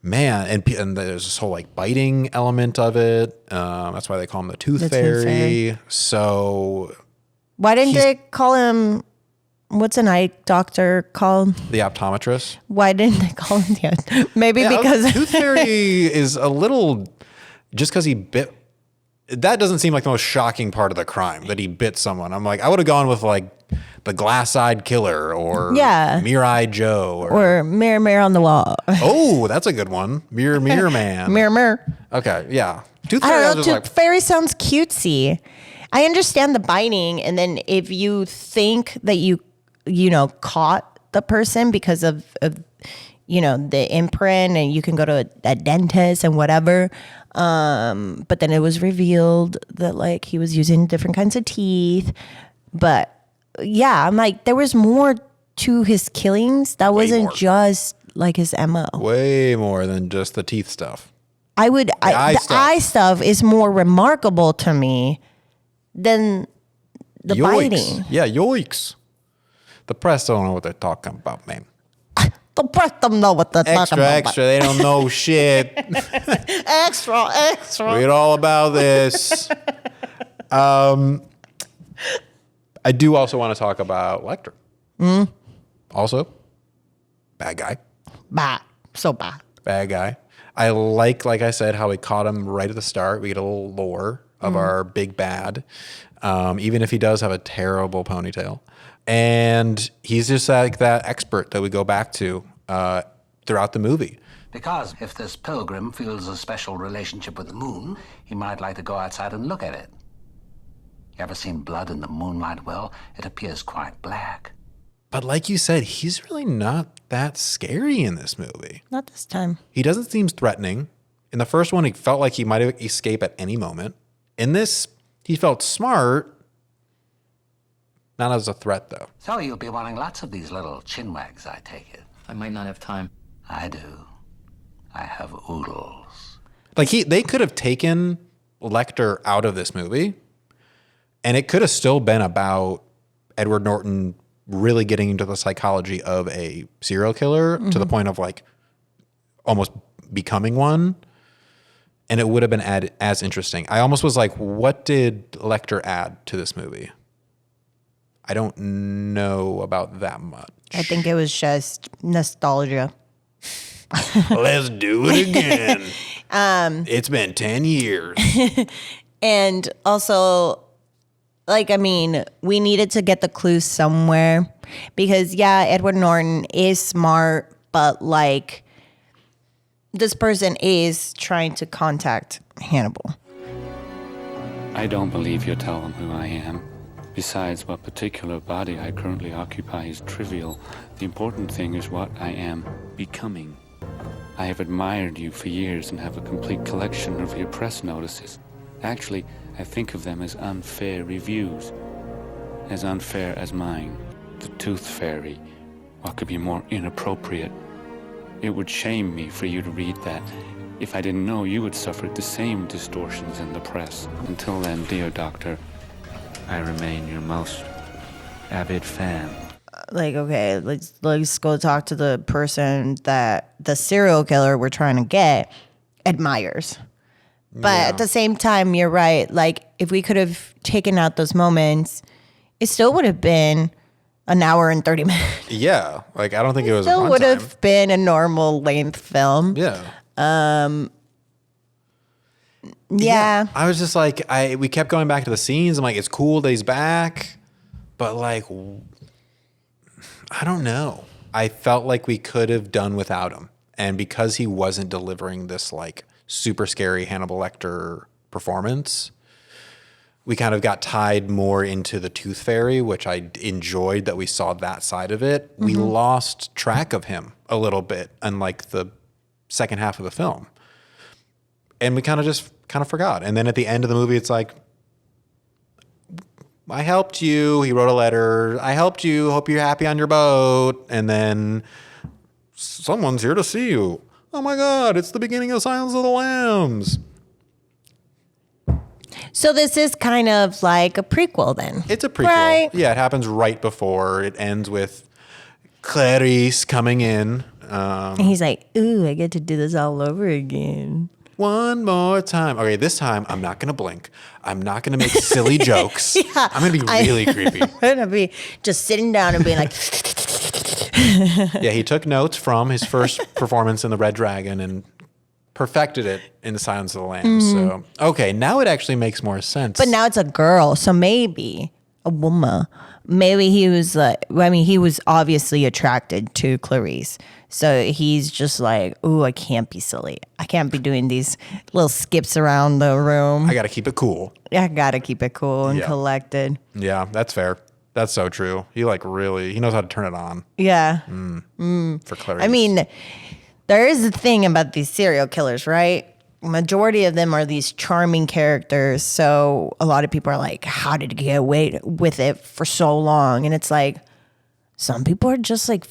C: man, and there's this whole like biting element of it. That's why they call him the Tooth Fairy. So
B: why didn't they call him, what's an eye doctor called?
C: The optometrist.
B: Why didn't they call him that? Maybe because
C: Tooth Fairy is a little, just because he bit, that doesn't seem like the most shocking part of the crime, that he bit someone. I'm like, I would have gone with like the glass-eyed killer or Mirror-eyed Joe.
B: Or Mirror, Mirror on the Wall.
C: Oh, that's a good one. Mirror, Mirror Man.
B: Mirror, Mirror.
C: Okay, yeah. Tooth
B: I
C: Fairy,
B: don't know,
C: was
B: Tooth Fairy sounds cutesy. I understand the biting, and then if you think that you caught the person because of the imprint, and you can go to a dentist and whatever, but then it was revealed that like he was using different kinds of teeth. But yeah, I'm like, there was more to his killings. That wasn't just like his MO.
C: way more than just the teeth stuff.
B: The eye stuff is more remarkable to me than the biting.
C: Yeah, yoicks. The press don't know what they're talking about, man.
B: The press don't know what they're talking about.
C: Extra, they don't know shit.
B: Extra.
C: Read all about this. I do also want to talk about Lecter. Also, bad guy.
B: Bad. So bad.
C: Bad guy. I like I said, how we caught him right at the start. We get a little lore of our big bad, even if he does have a terrible ponytail. And he's just like that expert that we go back to throughout the movie.
H: Because if this pilgrim feels a special relationship with the moon, he might like to go outside and look at it. You ever seen blood in the moonlight? Well, it appears quite black.
C: But like you said, he's really not that scary in this movie.
B: Not this time.
C: He doesn't seem threatening. In the first one, he felt like he might escape at any moment. In this, he felt smart. Not as a threat, though.
H: So you'll be wanting lots of these little chinwags, I take it.
J: I might not have time.
H: I do. I have oodles.
C: Like they could have taken Lecter out of this movie, and it could have still been about Edward Norton really getting into the psychology of a serial killer to the point of like almost becoming one. And it would have been as interesting. I almost was like, what did Lecter add to this movie? I don't know about that much.
B: I think it was just nostalgia.
C: Let's do it again. It's been 10 years.
B: And also, like, I mean, we needed to get the clues somewhere because, yeah, Edward Norton is smart, but like, this person is trying to contact Hannibal.
L: I don't believe you'll tell them who I am. Besides, what particular body I currently occupy is trivial. The important thing is what I am becoming. I have admired you for years and have a complete collection of your press notices. Actually, I think of them as unfair reviews. As unfair as mine. The Tooth Fairy. What could be more inappropriate? It would shame me for you to read that. If I didn't know you would suffer the same distortions in the press. Until then, dear doctor, I remain your most avid fan.
B: Like, okay, let's go talk to the person that the serial killer we're trying to get admires. But at the same time, you're right. Like, if we could have taken out those moments, it still would have been an hour and 30 minutes.
C: Yeah. Like, I don't think it was
B: Still would have been a normal length film.
C: Yeah.
B: Yeah.
C: I was just like, we kept going back to the scenes. I'm like, it's cool that he's back. But like, I don't know. I felt like we could have done without him. And because he wasn't delivering this like super scary Hannibal Lecter performance, we kind of got tied more into the Tooth Fairy, which I enjoyed that we saw that side of it. Mm-hmm. We lost track of him a little bit in like the second half of the film. And we kind of forgot. And then at the end of the movie, it's like, I helped you. He wrote a letter. I helped you. Hope you're happy on your boat. And then someone's here to see you. Oh my God, it's the beginning of Silence of the Lambs.
B: So this is kind of like a prequel then.
C: It's a prequel.
B: Right?
C: Yeah, it happens right before. It ends with Clarice coming in.
B: And he's like, ooh, I get to do this all over again.
C: One more time. Okay, this time I'm not going to blink. I'm not going to make silly jokes. Yeah, I'm going to be really creepy.
B: I'm going to be just sitting down and being like...
C: Yeah, he took notes from his first performance in The Red Dragon and perfected it in The Silence of the Lambs. Mm-hmm. So, okay, now it actually makes more sense.
B: But now it's a girl, so maybe a woman. Maybe he was like, I mean, he was obviously attracted to Clarice. So he's just like, ooh, I can't be silly. I can't be doing these little skips around the room.
C: I got to keep it cool.
B: I got to keep it cool and collected.
C: Yeah, that's fair. That's so true. He knows how to turn it on.
B: Yeah.
C: For Clarice.
B: I mean, there is a thing about these serial killers, right? Majority of them are these charming characters. So a lot of people are like, how did he get away with it for so long? And it's like, some people are just like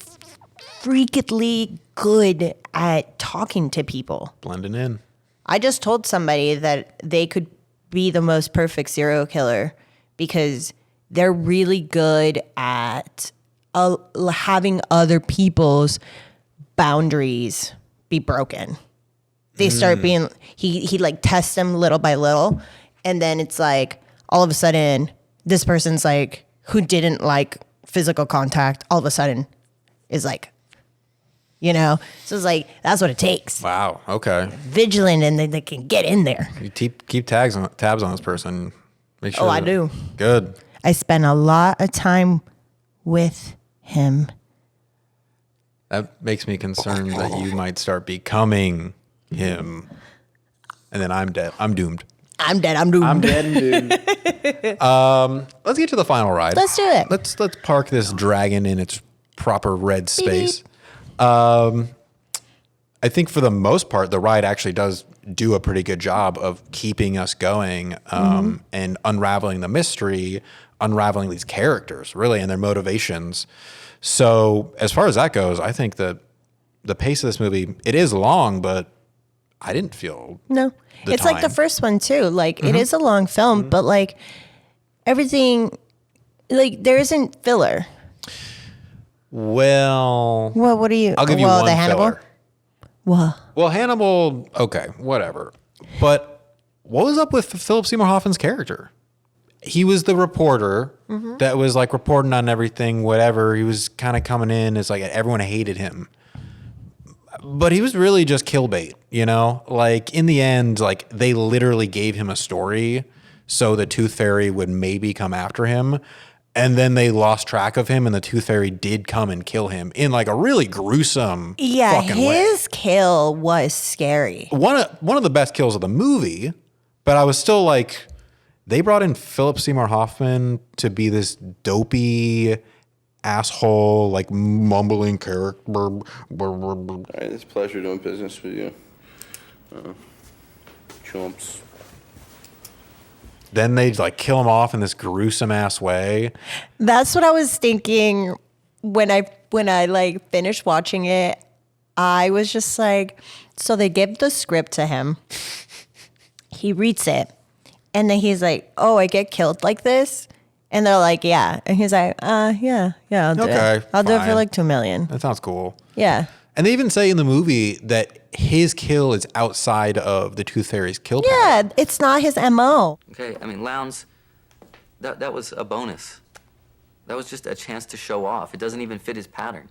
B: freakily good at talking to people.
C: Blending in.
B: I just told somebody that they could be the most perfect serial killer because they're really good at having other people's boundaries be broken. They start being, he like tests them little by little. And then it's like, all of a sudden, this person's like, who didn't like physical contact, all of a sudden is like, you know? So it's like, that's what it takes.
C: Wow. Okay.
B: Vigilant and they can get in there.
C: You keep tabs on this person. Make sure.
B: Oh, I do.
C: Good.
B: I spend a lot of time with him.
C: That makes me concerned that you might start becoming him. And then I'm dead. I'm doomed.
B: I'm dead. I'm doomed.
C: I'm dead and doomed. Let's get to the final ride.
B: Let's do it.
C: Let's park this dragon in its proper red space. I think for the most part, the ride actually does do a pretty good job of keeping us going and unraveling the mystery, unraveling these characters, really, and their motivations. So as far as that goes, I think that the pace of this movie, it is long, but I didn't feel
B: it's time. Like the first one too. Like it is a long film, but like everything, like there isn't filler.
C: Well,
B: what do you?
C: I'll give you one
B: the Hannibal.
C: filler.
B: What?
C: Well, Hannibal. Okay, whatever. But what was up with Philip Seymour Hoffman's character? he was the reporter that was like reporting on everything, whatever. He was kind of coming in as like everyone hated him. But he was really just kill bait, you know? Like in the end, like they literally gave him a story so the Tooth Fairy would maybe come after him. And then they lost track of him and the Tooth Fairy did come and kill him in like a really gruesome fucking way.
B: His kill was scary.
C: One of the best kills of the movie, but I was still like, they brought in Philip Seymour Hoffman to be this dopey asshole, like mumbling character.
M: All right, it's a pleasure doing business with you. Chumps.
C: Then they like kill him off in this gruesome ass way.
B: That's what I was thinking when I like finished watching it. I was just like, so they give the script to him. He reads it. And then he's like, oh, I get killed like this? And they're like, yeah. And he's like, yeah, I'll do it. I'll do it for like $2 million.
C: That sounds cool.
B: Yeah.
C: And they even say in the movie that his kill is outside of the Tooth Fairy's kill pattern.
B: Yeah, it's not his MO.
F: Okay, I mean, Lowndes, that was a bonus. That was just a chance to show off. It doesn't even fit his pattern.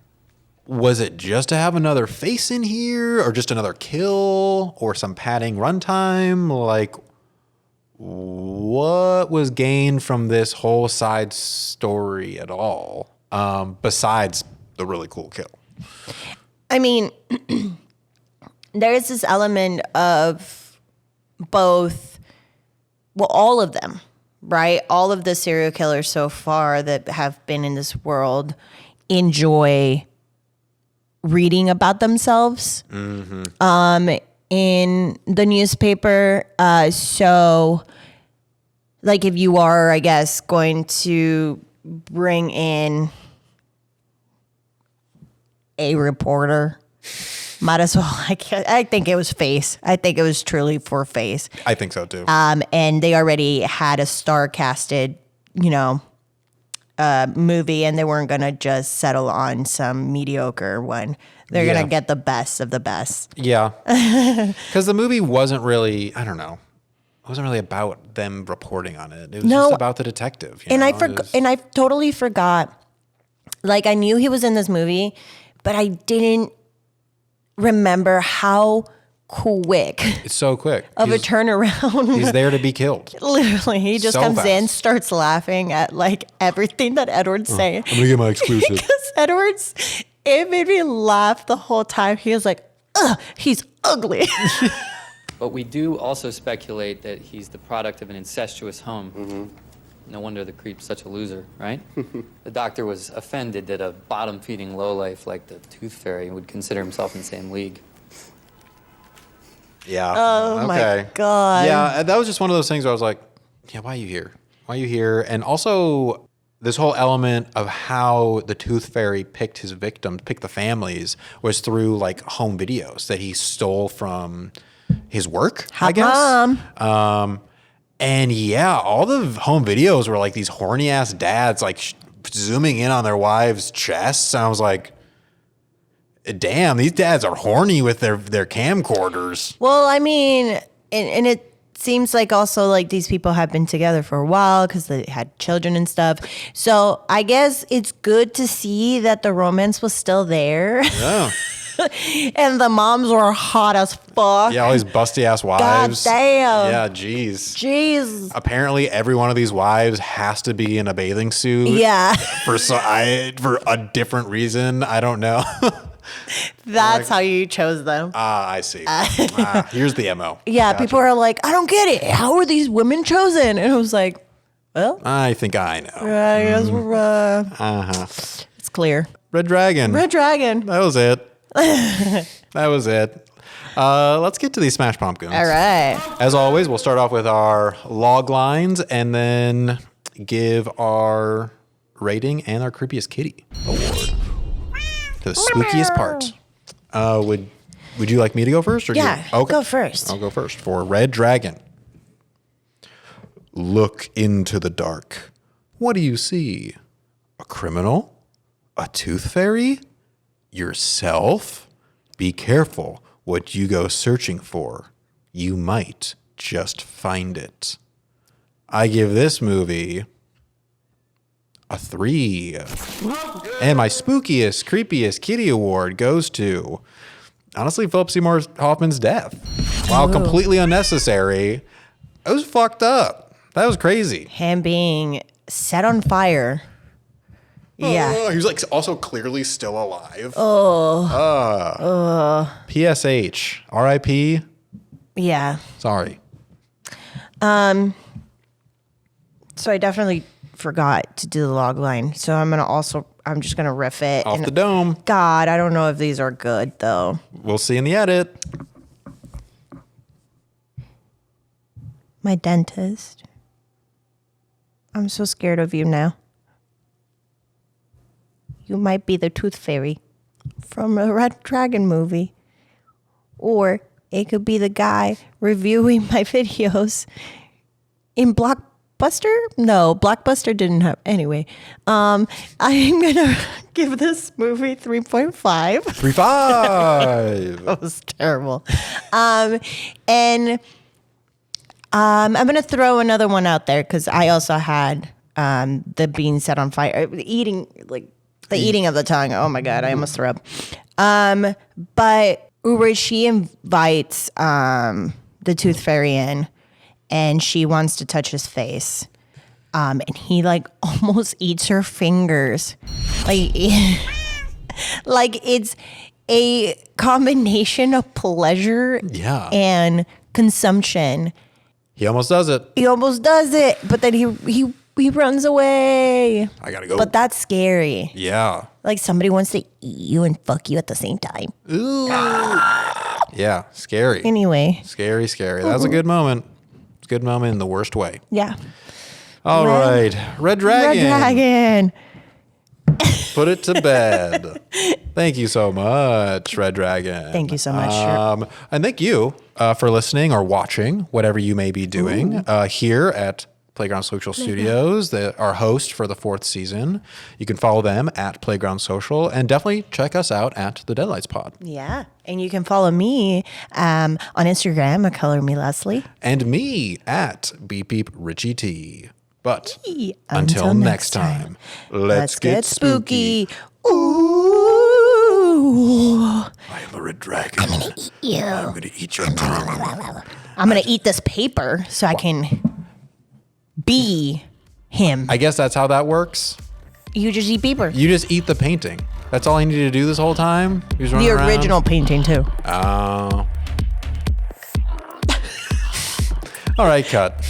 C: Was it just to have another face in here or just another kill or some padding runtime? Like, what was gained from this whole side story at all, besides the really cool kill?
B: I mean, there is this element of both, well, all of them, right? All of the serial killers so far that have been in this world enjoy reading about themselves in the newspaper. So, like, if you are, I guess, going to bring in a reporter, might as well. I think it was face. I think it was truly for face.
C: I think so too.
B: And they already had a star casted, movie, and they weren't gonna just settle on some mediocre one. They're gonna get the best of the best.
C: Yeah, because the movie wasn't really. I don't know. It wasn't really about them reporting on it. It was just about the detective.
B: And I totally forgot. Like, I knew he was in this movie, but I didn't remember how quick.
C: It's so quick.
B: Of a turnaround.
C: He's there to be killed.
B: Literally, he just comes in, starts laughing at like everything that Edward's saying.
C: I'm gonna get my exclusive.
B: Because Edward's, it made me laugh the whole time. He was like, ugh, he's ugly.
J: But we do also speculate that he's the product of an incestuous home. No wonder the creep's such a loser, right? The doctor was offended that a bottom-feeding lowlife like the Tooth Fairy would consider himself in the same league.
C: Yeah.
B: Oh, my God.
C: Yeah, that was just one of those things where I was like, yeah, why are you here? Why are you here? And also, this whole element of how the Tooth Fairy picked his victims, picked the families, was through, like, home videos that he stole from his work, I guess. And yeah, all the home videos were like these horny ass dads like zooming in on their wives' chests. And I was like, damn, these dads are horny with their camcorders.
B: Well, I mean, and it seems like also like these people have been together for a while because they had children and stuff. So I guess it's good to see that the romance was still there.
C: Yeah.
B: And the moms were hot as fuck.
C: Yeah, all these busty ass wives.
B: God damn.
C: Yeah, jeez.
B: Jeez.
C: Apparently, every one of these wives has to be in a bathing suit.
B: Yeah.
C: For a different reason. I don't know.
B: That's how you chose them.
C: I see. Here's the MO.
B: Yeah,
C: Gotcha.
B: people are like, I don't get it. How are these women chosen? And I was like, well,
C: I think I know.
B: I guess we're, it's clear.
C: Red Dragon.
B: Red Dragon.
C: That was it. That was it. Let's get to these Smash Pumpkins.
B: All right.
C: As always, we'll start off with our log lines and then give our rating and our creepiest kitty award to the spookiest part. Would you like me to go first? Or
B: Yeah,
C: okay.
B: go first.
C: I'll go first for Red Dragon. Look into the dark. What do you see? A criminal? A tooth fairy? Yourself? Be careful what you go searching for. You might just find it. I give this movie a 3. And my spookiest, creepiest kitty award goes to, honestly, Philip Seymour Hoffman's death. While completely unnecessary, it was fucked up. That was crazy.
B: Him being set on fire. Yeah.
C: He was like also clearly still alive. PSH. RIP.
B: Yeah.
C: Sorry.
B: So I definitely forgot to do the log line. So I'm just gonna riff it.
C: Off the dome.
B: God, I don't know if these are good though.
C: We'll see in the edit.
B: My dentist. I'm so scared of you now. You might be the tooth fairy from a Red Dragon movie. Or it could be the guy reviewing my videos in Blockbuster. No, Blockbuster didn't have. Anyway, I'm going to give this movie 3.5.
C: 3.5.
B: That was terrible. And I'm going to throw another one out there because I also had the being set on fire. Eating of the tongue. Oh my God, I almost threw up. But where she invites the tooth fairy in and she wants to touch his face. And he like almost eats her fingers. Like it's a combination of pleasure and consumption.
C: He almost does it.
B: But then he runs away.
C: I gotta go.
B: But that's scary.
C: Yeah.
B: Like somebody wants to eat you and fuck you at the same time.
C: Ooh. Yeah, scary.
B: Anyway.
C: Scary. That was a good moment. It's a good moment in the worst way.
B: Yeah.
C: All right. Red Dragon. Put it to bed. Thank you so much, Red Dragon.
B: Thank you so much.
C: And thank you for listening or watching, whatever you may be doing here at Playground Social Studios, our host for the 4th season. You can follow them at Playground Social and definitely check us out at the Deadlights Pod.
B: Yeah. And you can follow me on Instagram at Color Me Leslie.
C: And me at Beep Beep Richie T. But until next time, let's get spooky.
B: Ooh.
C: I am a red dragon.
B: I'm going to eat you.
C: I'm going to eat your tongue.
B: I'm going to eat this paper so I can be him.
C: I guess that's how that works.
B: You just eat paper.
C: You just eat the painting. That's all I needed to do this whole time?
B: The original painting, too.
C: Oh. All right, cut.